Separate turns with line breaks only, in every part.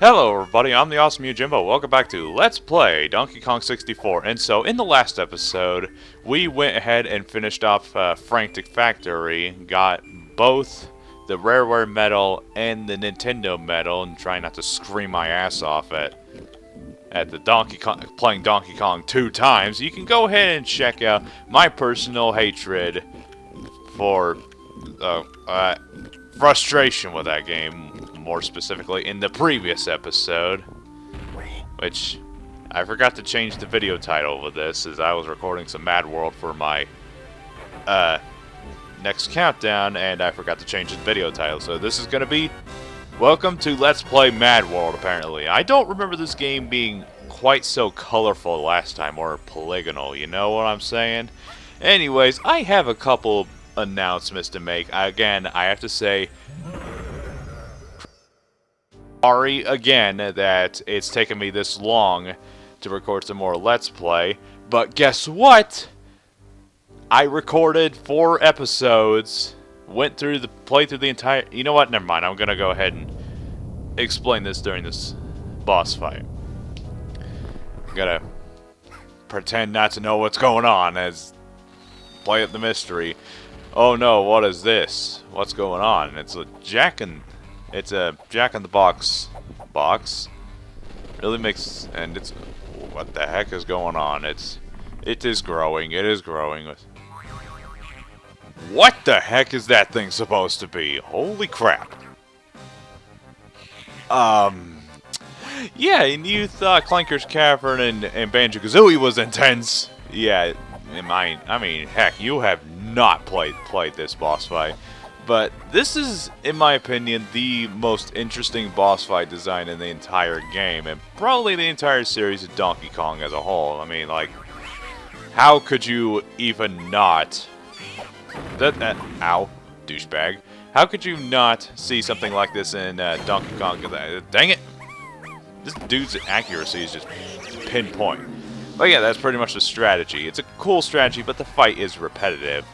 Hello everybody, I'm the Awesome Jimbo. Welcome back to Let's Play Donkey Kong 64. And so, in the last episode, we went ahead and finished off Frantic Factory, got both the Rareware medal and the Nintendo medal, and trying not to scream my ass off at the Donkey Kong, playing Donkey Kong 2 times. You can go ahead and check out my personal hatred for frustration with that game, more specifically in the previous episode, which I forgot to change the video title of this as I was recording some Mad World for my next countdown, and I forgot to change the video title. So this is gonna be Welcome to Let's Play Mad World, apparently. I don't remember this game being quite so colorful last time, or polygonal, you know what I'm saying? Anyways, I have a couple announcements to make. Again, I have to say sorry again that it's taken me this long to record some more Let's Play, but guess what? I recorded 4 episodes, played through the entire... You know what? Never mind. I'm gonna go ahead and explain this during this boss fight. I'm gonna pretend not to know what's going on as play up the mystery. Oh no, what is this? What's going on? It's a Jack in the Box. Really makes, and it's, what the heck is going on? It is growing. What the heck is that thing supposed to be? Holy crap. Yeah, and you thought Clanker's Cavern and Banjo-Kazooie was intense. Yeah, I mean, heck, you have not played this boss fight. But this is, in my opinion, the most interesting boss fight design in the entire game, and probably the entire series of Donkey Kong as a whole. I mean, like, how could you even not... Ow, douchebag. How could you not see something like this in Donkey Kong? Dang it! This dude's accuracy is just pinpoint. But yeah, that's pretty much the strategy. It's a cool strategy, but the fight is repetitive.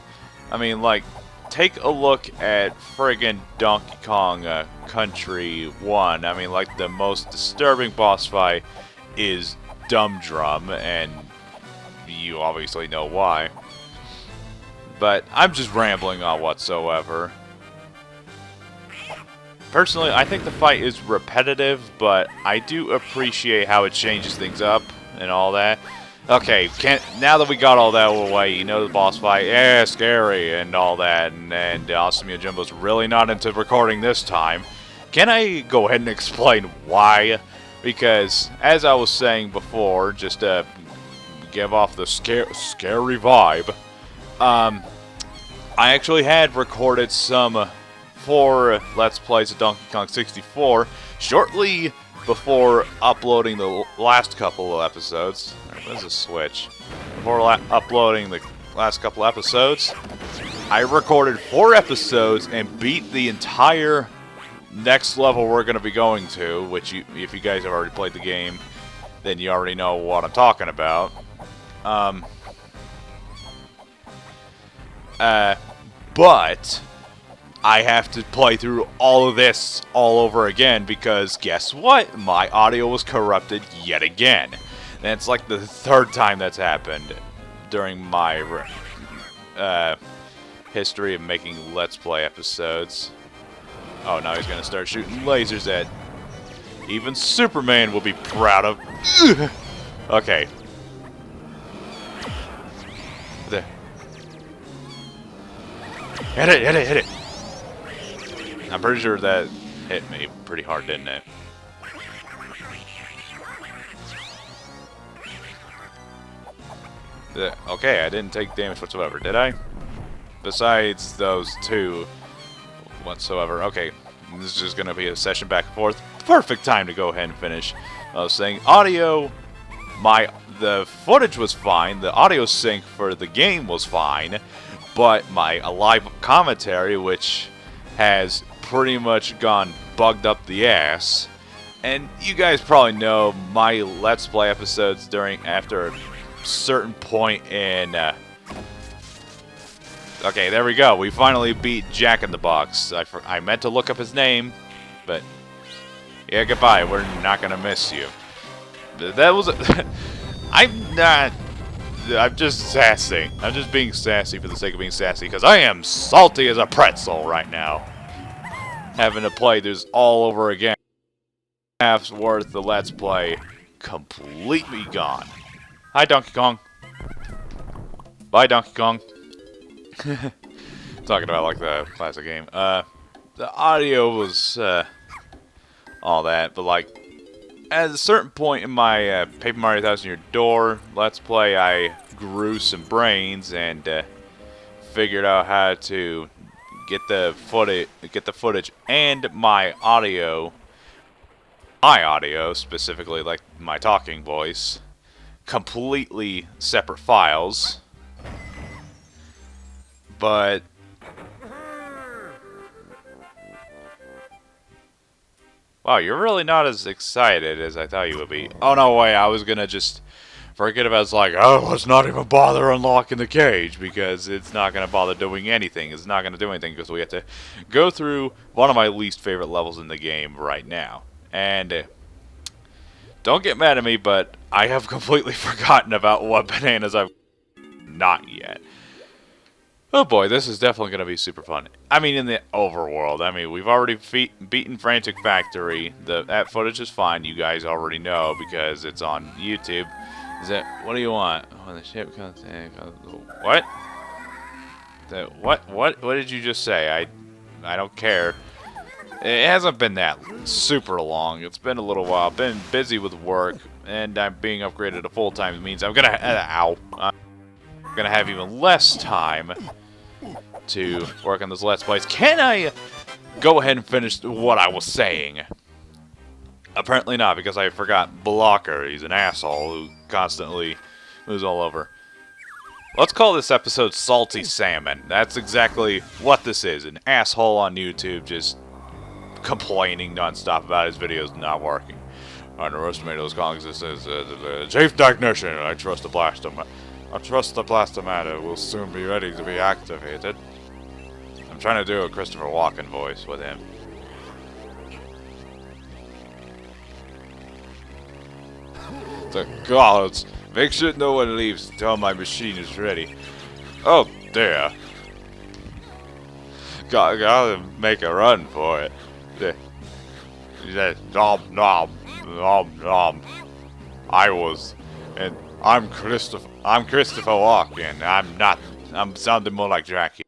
I mean, like, take a look at friggin' Donkey Kong Country 1. I mean, like, the most disturbing boss fight is Dum Drum, and you obviously know why. But I'm just rambling on whatsoever. Personally, I think the fight is repetitive, but I do appreciate how it changes things up and all that. Okay, now that we got all that away, you know the boss fight, yeah, scary and all that, and Awesome Jimbo's really not into recording this time. Can I go ahead and explain why? Because, as I was saying before, just to give off the scary vibe, I actually had recorded some 4 Let's Plays of Donkey Kong 64 shortly before uploading the last couple of episodes. There's a switch. Before uploading the last couple episodes, I recorded 4 episodes and beat the entire next level we're going to be going to, which if you guys have already played the game, then you already know what I'm talking about. But I have to play through all of this all over again because guess what? My audio was corrupted yet again. And it's like the 3rd time that's happened during my history of making Let's Play episodes. Oh, now he's going to start shooting lasers at... Even Superman will be proud of... Okay. There. Hit it! I'm pretty sure that hit me pretty hard, didn't it? Okay, I didn't take damage whatsoever, did I? Besides those 2 whatsoever. Okay, this is just going to be a session back and forth. Perfect time to go ahead and finish. I was saying audio, the footage was fine, the audio sync for the game was fine, but my live commentary, which has pretty much gone bugged up the ass, and you guys probably know my Let's Play episodes after a certain point in okay, there we go. We finally beat Jack in the Box. I meant to look up his name, but Yeah, goodbye. We're not gonna miss you. That was a I'm not... I'm just sassy. I'm just being sassy for the sake of being sassy, because I am salty as a pretzel right now. Having to play this all over again. Half's worth the Let's Play completely gone. Hi, Donkey Kong. Bye, Donkey Kong. Talking about, like, the classic game. The audio was, all that, but, like, at a certain point in my Paper Mario Thousand Year Door Let's Play, I grew some brains and figured out how to get the footage and my audio specifically, like my talking voice, completely separate files. But wow, you're really not as excited as I thought you would be. Oh, no way, I was gonna just forget about it. It's like, oh, let's not even bother unlocking the cage, because it's not gonna bother doing anything. It's not gonna do anything, because we have to go through one of my least favorite levels in the game right now. And don't get mad at me, but I have completely forgotten about what bananas I've not yet. Oh boy, this is definitely going to be super fun. I mean, in the overworld. I mean, we've already beaten Frantic Factory. That footage is fine. You guys already know because it's on YouTube. What do you want? When the ship comes in, what? What did you just say? I don't care. It hasn't been that super long. It's been a little while. I've been busy with work, and I'm being upgraded to full-time means I'm gonna have even less time to work on those Let's Plays. Can I go ahead and finish what I was saying? Apparently not, because I forgot Blocker. He's an asshole who constantly moves all over. Let's call this episode Salty Salmon. That's exactly what this is. An asshole on YouTube just complaining non-stop about his videos not working. I underestimate those colleagues. This is the chief technician. I trust the blastomatter will soon be ready to be activated. I'm trying to do a Christopher Walken voice with him. The gods, make sure no one leaves until my machine is ready. Oh dear. Gotta make a run for it. Nom nom nom nom. I'm Christopher Walken. I'm sounding more like Jackie.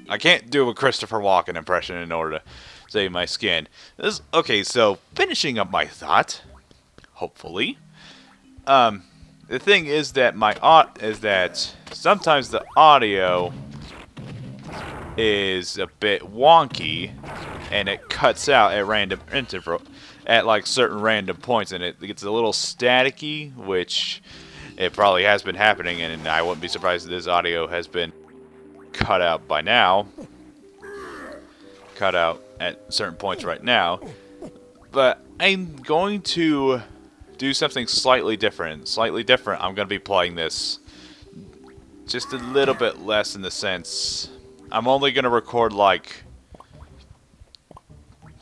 I can't do a Christopher Walken impression in order to save my skin. Okay, so finishing up my thought, hopefully. The thing is that sometimes the audio is a bit wonky, and it cuts out at random at like certain random points, and it gets a little staticky, which it probably has been happening, and I wouldn't be surprised if this audio has been cut out by now. Cut out at certain points right now. But I'm going to do something slightly different. I'm going to be playing this just a little bit less in the sense I'm only going to record like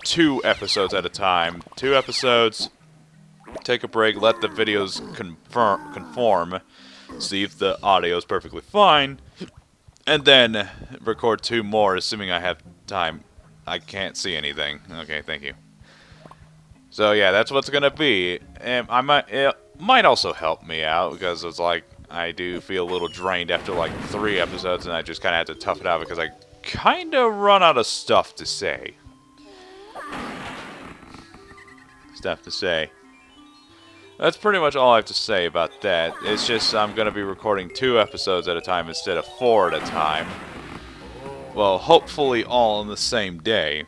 2 episodes at a time. 2 episodes, take a break, let the videos conform, see if the audio is perfectly fine, and then record 2 more, assuming I have time. I can't see anything. Okay, thank you. So yeah, that's what's gonna be. And it might also help me out, because it's like I do feel a little drained after like 3 episodes, and I just kind of have to tough it out because I kind of run out of stuff to say. That's pretty much all I have to say about that. It's just I'm going to be recording 2 episodes at a time instead of 4 at a time. Well, hopefully all on the same day.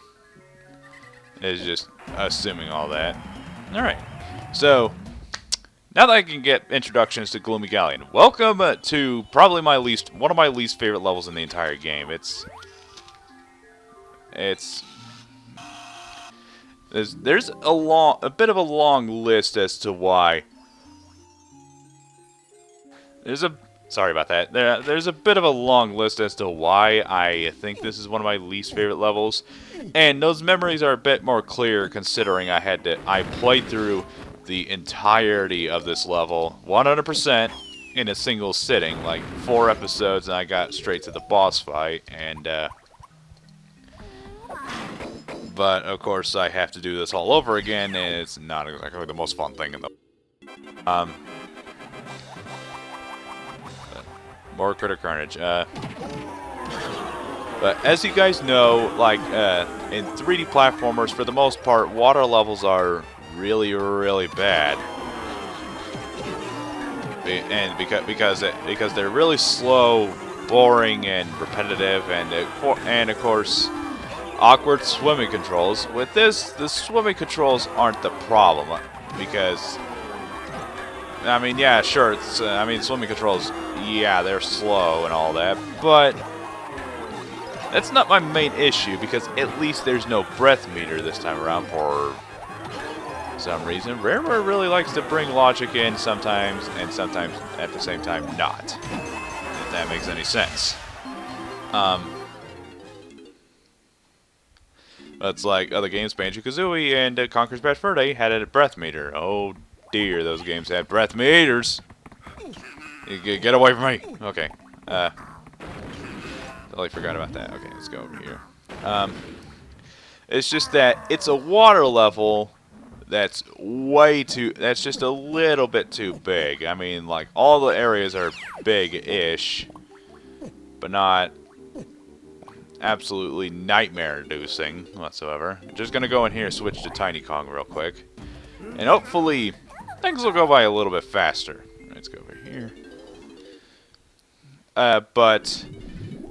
It's just assuming all that. Alright, so now that I can get introductions to Gloomy Galleon, welcome to probably one of my least favorite levels in the entire game. There's a bit of a long list as to why. There's Sorry about that. There's a bit of a long list as to why I think this is one of my least favorite levels, and those memories are a bit more clear considering I played through the entirety of this level 100% in a single sitting, like 4 episodes, and I got straight to the boss fight. And but of course I have to do this all over again, and it's not exactly the most fun thing in the more Critter Carnage. But as you guys know, like in 3D platformers, for the most part, water levels are really, really bad, and because they're really slow, boring, and repetitive, and of course, awkward swimming controls. With this, the swimming controls aren't the problem, because I mean, yeah, sure, it's I mean, swimming controls, yeah, they're slow and all that, but that's not my main issue, because at least there's no breath meter this time around for some reason. Rareware really likes to bring logic in sometimes, and sometimes at the same time not, if that makes any sense. That's like other games, Banjo-Kazooie and Conker's Bad Fur Day had a breath meter. Oh dear, those games had breath meters. Get away from me. Okay. Totally forgot about that. Okay, let's go over here. It's just that it's a water level that's that's just a little bit too big. I mean, like, all the areas are big-ish, but not absolutely nightmare-inducing whatsoever. I'm just gonna go in here and switch to Tiny Kong real quick, and hopefully things will go by a little bit faster. Let's go over here. But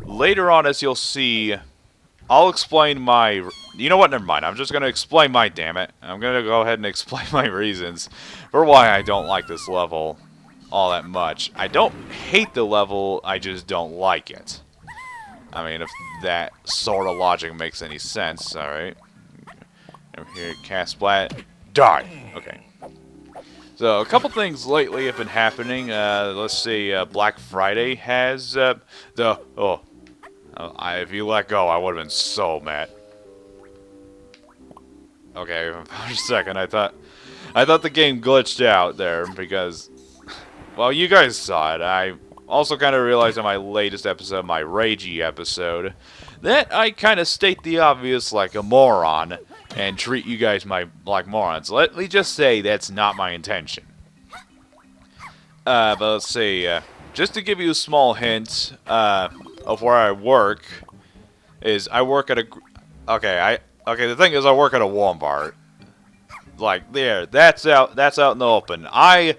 later on, as you'll see, I'll explain my... You know what? Never mind. I'm just going to explain my... Damn it. I'm going to go ahead and explain my reasons for why I don't like this level all that much. I don't hate the level, I just don't like it. I mean, if that sort of logic makes any sense. Alright. Over here, cast splat. Die! Okay. So, a couple things lately have been happening. Let's see, Black Friday has if you let go, I would have been so mad. Okay, for a second, I thought the game glitched out there because, well, you guys saw it. I also kind of realized in my latest episode, my Ragey episode, that I kind of state the obvious like a moron and treat you guys like morons. Let me just say that's not my intention. But let's see, just to give you a small hint of where I work, is I work at a... Okay, the thing is I work at a Walmart. Like, there, that's out in the open. I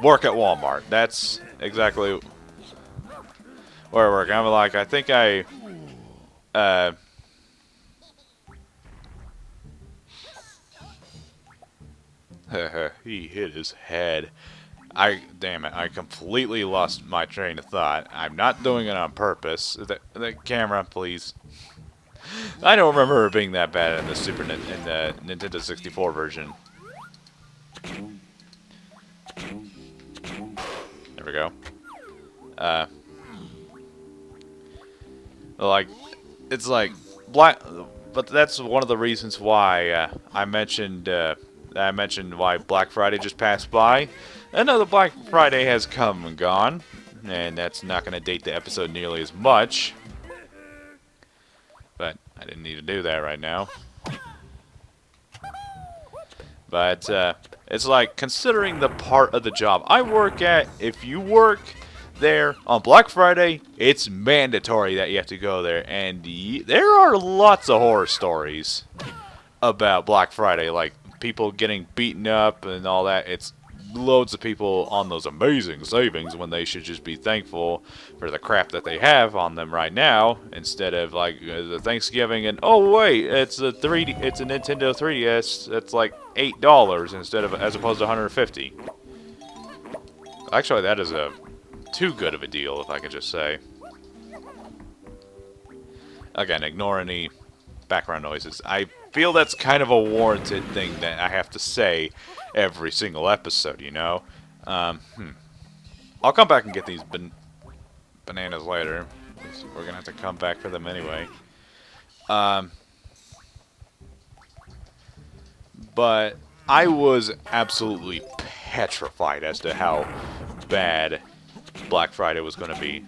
work at Walmart. That's exactly where I work. I'm like, I think I... he hit his head. Damn it, I completely lost my train of thought. I'm not doing it on purpose. The camera, please. I don't remember it being that bad in the Nintendo 64 version. There we go. Like, it's like but that's one of the reasons why I mentioned why Black Friday just passed by. Another Black Friday has come and gone, and that's not going to date the episode nearly as much. But I didn't need to do that right now. But it's like, considering the part of the job I work at, if you work there on Black Friday, it's mandatory that you have to go there. And there are lots of horror stories about Black Friday, like people getting beaten up and all that. It's loads of people on those amazing savings when they should just be thankful for the crap that they have on them right now, instead of like the Thanksgiving and oh wait, it's a Nintendo 3DS that's like $8 as opposed to $150. Actually, that is too good of a deal, if I could just say. Again, ignore any background noises. I feel that's kind of a warranted thing that I have to say every single episode, you know? I'll come back and get these bananas later. We're going to have to come back for them anyway. Um, but I was absolutely petrified as to how bad Black Friday was going to be.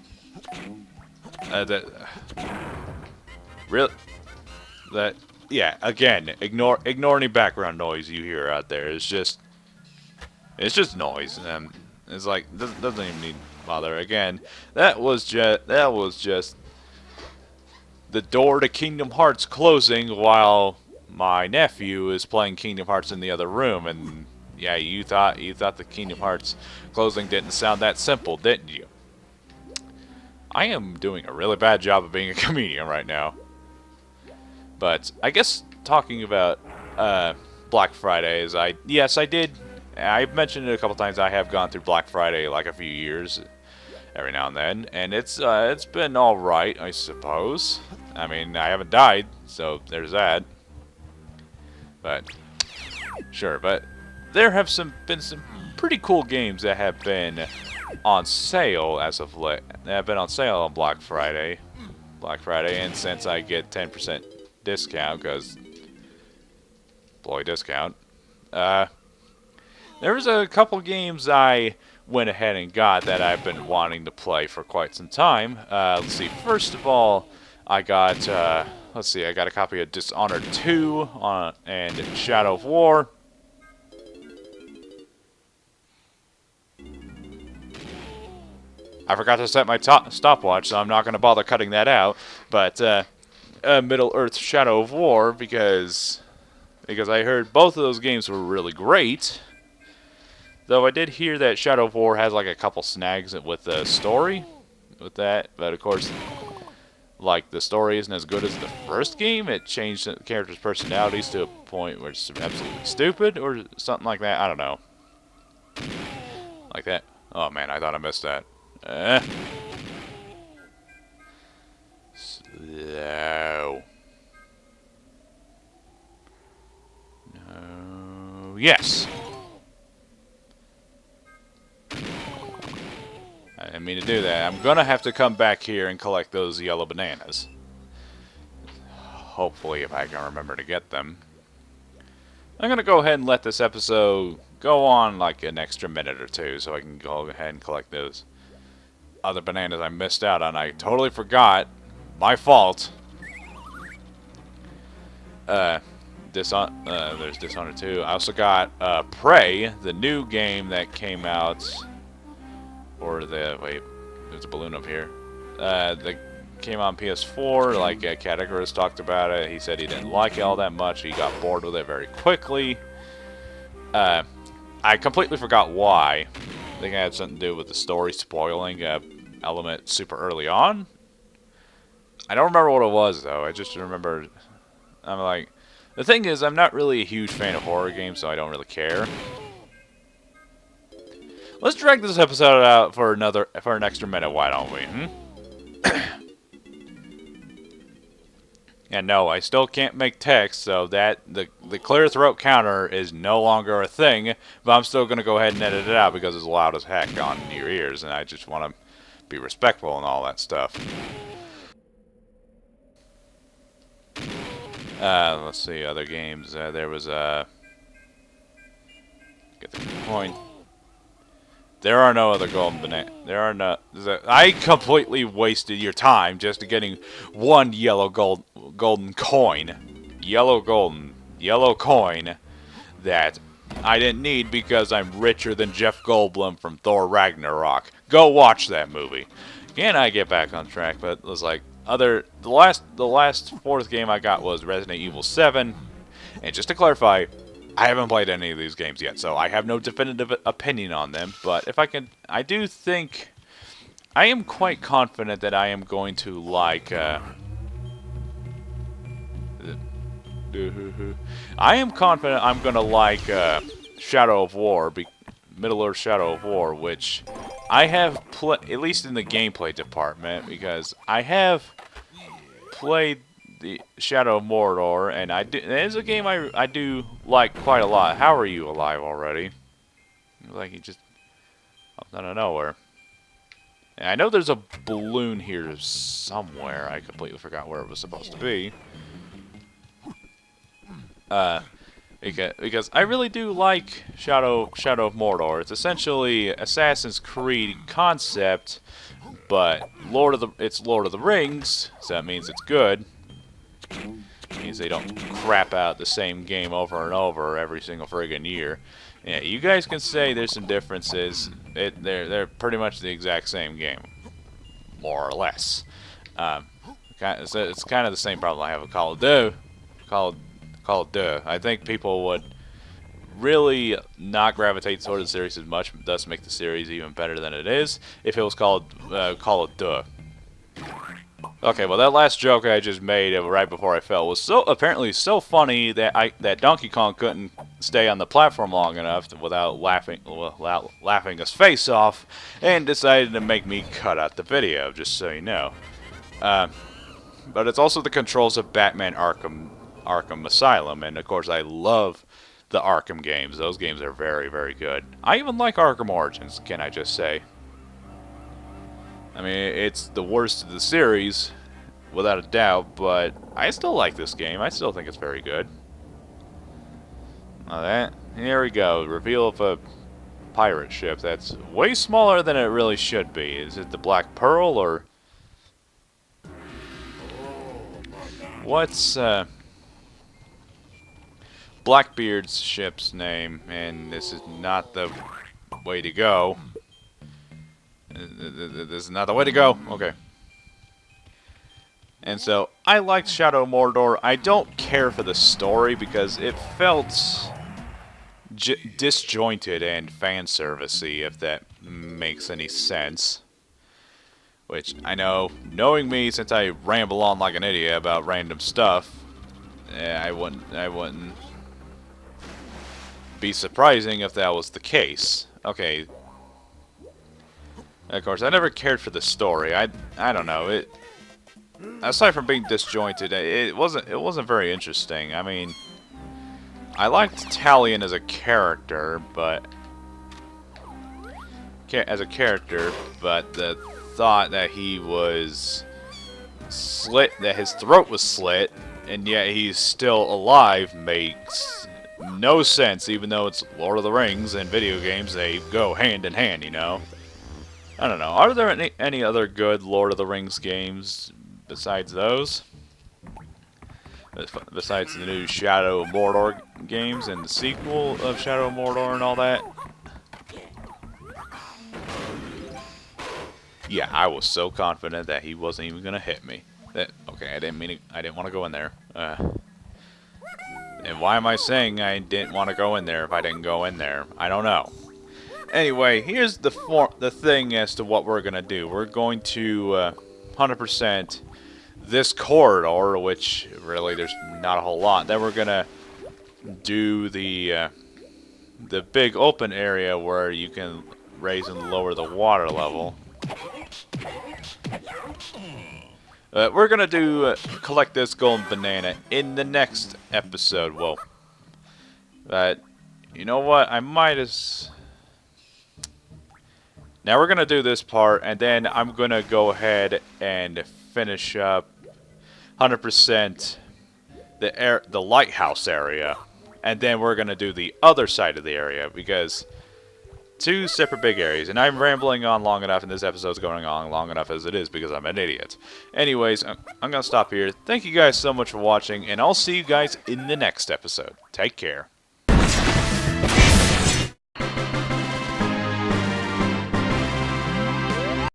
Really? Yeah, again, ignore any background noise you hear out there. It's just noise. It's like doesn't even need to bother. Again, that was just the door to Kingdom Hearts closing while my nephew is playing Kingdom Hearts in the other room. And yeah, you thought the Kingdom Hearts closing didn't sound that simple, didn't you? I am doing a really bad job of being a comedian right now. But I guess talking about Black Fridays, yes, I did. I've mentioned it a couple times. I have gone through Black Friday like a few years, every now and then, and it's been all right, I suppose. I mean, I haven't died, so there's that. But sure, but there have been some pretty cool games that have been on sale as of late. That have been on sale on Black Friday, and since I get 10% discount because employee discount, there was a couple games I went ahead and got that I've been wanting to play for quite some time. Let's see. First of all, I got I got a copy of Dishonored 2 and Shadow of War. I forgot to set my stopwatch, so I'm not going to bother cutting that out. But Middle-earth Shadow of War because I heard both of those games were really great. Though I did hear that Shadow of War has like a couple snags with the story with that, but of course, like the story isn't as good as the first game. It changed the characters' personalities to a point where it's absolutely stupid or something like that. I don't know. Like that. Oh man, I thought I missed that. Slow. No. Yes. I didn't mean to do that. I'm gonna have to come back here and collect those yellow bananas. Hopefully, if I can remember to get them. I'm gonna go ahead and let this episode go on like an extra minute or two so I can go ahead and collect those other bananas I missed out on. I totally forgot. My fault. There's Dishonored 2. I also got Prey, the new game that came out. Wait, there's a balloon up here. That came on PS4. Like Categories talked about it. He said he didn't like it all that much. He got bored with it very quickly. I completely forgot why. I think it had something to do with the story spoiling element super early on. I don't remember what it was though. I just remember. I'm like, the thing is, I'm not really a huge fan of horror games, so I don't really care. Let's drag this episode out for an extra minute. Why don't we? And no, I still can't make text, so that the clear throat counter is no longer a thing. But I'm still gonna go ahead and edit it out because it's loud as heck on your ears, and I just want to be respectful and all that stuff. Let's see other games. There was get the coin. There are no other golden banana. There are no. I completely wasted your time just getting one yellow golden coin, yellow coin that I didn't need because I'm richer than Jeff Goldblum from Thor Ragnarok. Go watch that movie. Can I get back on track? But it was like the last fourth game I got was Resident Evil 7, and just to clarify, I haven't played any of these games yet, so I have no definitive opinion on them, but if I can, I do think, I am quite confident that I am going to like, I am confident I'm going to like Shadow of War, Middle-earth Shadow of War, which I have played, at least in the gameplay department, because I have played the Shadow of Mordor, and it is a game I do like quite a lot. How are you alive already? Like you just popped out of nowhere. And I know there's a balloon here somewhere. I completely forgot where it was supposed to be. Because I really do like Shadow of Mordor. It's essentially Assassin's Creed concept, but it's Lord of the Rings, so that means it's good. It means they don't crap out the same game over and over every single friggin' year. Yeah, you guys can say there's some differences. They're pretty much the exact same game, more or less. So it's kind of the same problem I have with Call of Duty. I think people would really not gravitate toward the series as much, thus make the series even better than it is if it was called Call of Duty. Okay, well that last joke I just made right before I fell was apparently so funny that Donkey Kong couldn't stay on the platform long enough without laughing his face off, and decided to make me cut out the video. Just so you know. But it's also the controls of Batman Arkham Asylum, and of course I love the Arkham games. Those games are very, very good. I even like Arkham Origins, can I just say. I mean, it's the worst of the series, without a doubt, but I still like this game. I still think it's very good. Now here we go. Reveal of a pirate ship that's way smaller than it really should be. Is it the Black Pearl, or what's Blackbeard's ship's name? And this is not the way to go. This is not the way to go. Okay. And so, I liked Shadow of Mordor. I don't care for the story because it felt disjointed and fan servicey, if that makes any sense. Which, I know, knowing me, since I ramble on like an idiot about random stuff, I wouldn't be surprising if that was the case. Okay. Of course, I never cared for the story. I don't know. Aside from being disjointed, it wasn't very interesting. I mean, I liked Talion as a character, but the thought that he was slit, that his throat was slit, and yet he's still alive makes no sense. Even though it's Lord of the Rings and video games, they go hand in hand, you know. I don't know. Are there any other good Lord of the Rings games besides those? Besides the new Shadow of Mordor games and the sequel of Shadow of Mordor and all that? Yeah, I was so confident that he wasn't even gonna hit me. Okay, I didn't want to go in there. And why am I saying I didn't want to go in there if I didn't go in there? I don't know. Anyway, here's the thing as to what we're gonna do. We're going to 100% this corridor, which really there's not a whole lot. Then we're gonna do the big open area where you can raise and lower the water level. We're gonna do collect this golden banana in the next episode. Well, you know what? I might as. Now we're gonna do this part, and then I'm gonna go ahead and finish up 100% the lighthouse area, and then we're gonna do the other side of the area, because two separate big areas, and I'm rambling on long enough, and this episode's going on long enough as it is because I'm an idiot. Anyways, I'm gonna stop here. Thank you guys so much for watching, and I'll see you guys in the next episode. Take care.